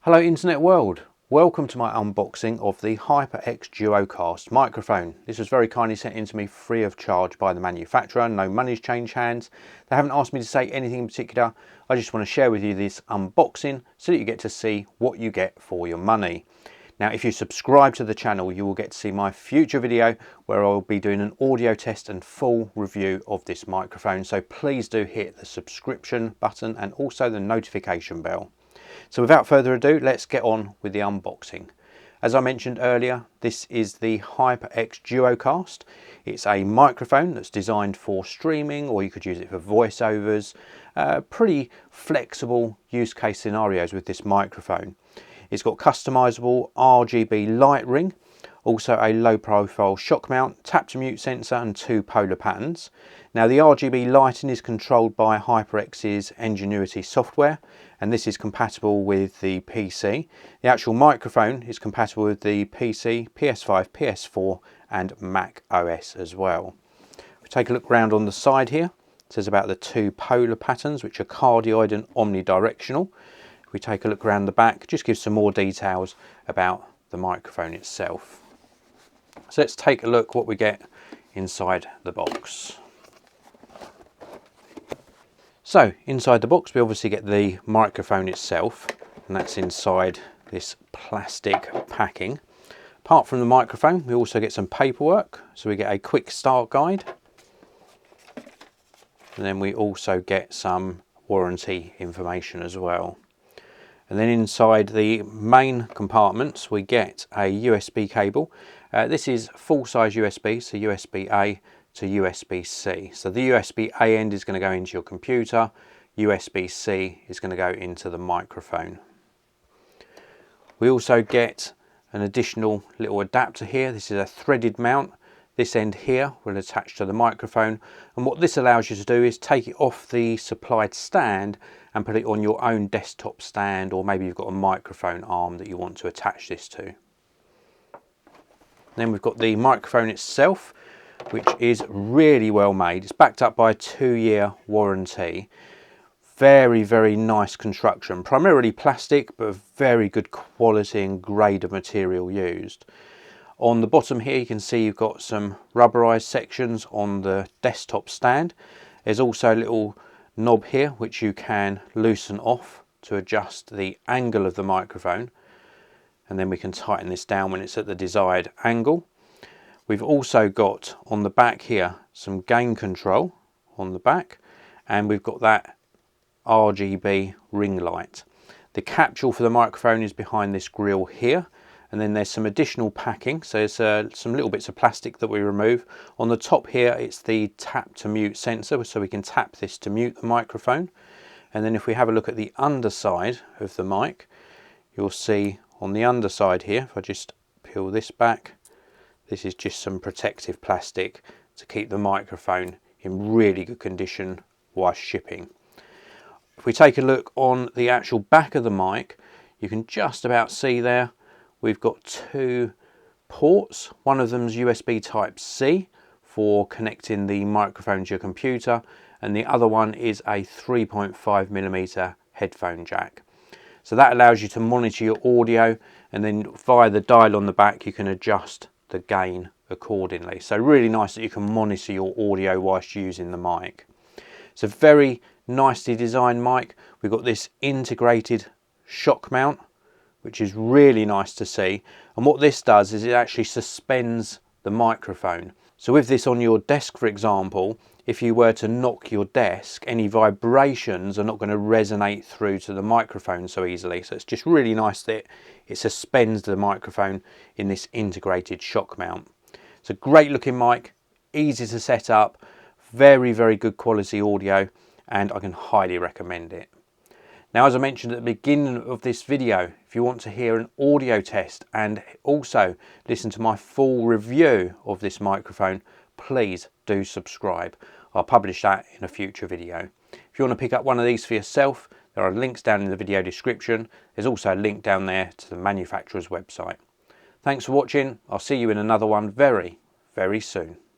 Hello internet world, welcome to my unboxing of the HyperX Duocast microphone. This was very kindly sent in to me free of charge by the manufacturer, no money's changed hands. They haven't asked me to say anything in particular, I just want to share with you this unboxing so that you get to see what you get for your money. Now if you subscribe to the channel you will get to see my future video where I will be doing an audio test and full review of this microphone, so please do hit the subscription button and also the notification bell. So without further ado, let's get on with the unboxing. As I mentioned earlier, this is the HyperX Duocast. It's a microphone that's designed for streaming, or you could use it for voiceovers. Pretty flexible use case scenarios with this microphone. It's got customizable RGB light ring, also a low profile shock mount, tap to mute sensor and two polar patterns. Now the RGB lighting is controlled by HyperX's Engenuity software, and this is compatible with the PC. The actual microphone is compatible with the PC, PS5, PS4 and Mac OS as well. If we take a look round on the side here, it says about the two polar patterns which are cardioid and omnidirectional. If we take a look around the back, just gives some more details about the microphone itself. So let's take a look what we get inside the box. So inside the box we obviously get the microphone itself, and that's inside this plastic packing. Apart from the microphone we also get some paperwork, so we get a quick start guide, and then we also get some warranty information as well. And then inside the main compartments we get a USB cable. This is full-size USB, so USB-A to USB-C. So the USB-A end is going to go into your computer, USB-C is going to go into the microphone. We also get an additional little adapter here. This is a threaded mount. This end here will attach to the microphone, and what this allows you to do is take it off the supplied stand and put it on your own desktop stand, or maybe you've got a microphone arm that you want to attach this to. Then we've got the microphone itself, which is really well made. It's backed up by a 2-year warranty. Very, very nice construction, primarily plastic, but very good quality and grade of material used. On the bottom here you can see you've got some rubberized sections on the desktop stand. There's also a little knob here which you can loosen off to adjust the angle of the microphone, and then we can tighten this down when it's at the desired angle. We've also got on the back here some gain control on the back, and we've got that RGB ring light. The capsule for the microphone is behind this grill here, and then there's some additional packing, so there's some little bits of plastic that we remove. On the top here it's the tap to mute sensor, so we can tap this to mute the microphone. And then if we have a look at the underside of the mic, you'll see on the underside here, if I just peel this back, this is just some protective plastic to keep the microphone in really good condition while shipping. If we take a look on the actual back of the mic, you can just about see there we've got two ports. One of them's USB Type-C for connecting the microphone to your computer, and the other one is a 3.5mm headphone jack. So that allows you to monitor your audio, and then via the dial on the back you can adjust the gain accordingly. So really nice that you can monitor your audio whilst using the mic. It's a very nicely designed mic. We've got this integrated shock mount, which is really nice to see, and what this does is it actually suspends the microphone. So with this on your desk, for example, if you were to knock your desk, any vibrations are not going to resonate through to the microphone so easily. So it's just really nice that it suspends the microphone in this integrated shock mount. It's a great looking mic, easy to set up, very, very good quality audio, and I can highly recommend it. Now, as I mentioned at the beginning of this video, if you want to hear an audio test and also listen to my full review of this microphone, please do subscribe. I'll publish that in a future video. If you want to pick up one of these for yourself, there are links down in the video description. There's also a link down there to the manufacturer's website. Thanks for watching. I'll see you in another one very, very soon.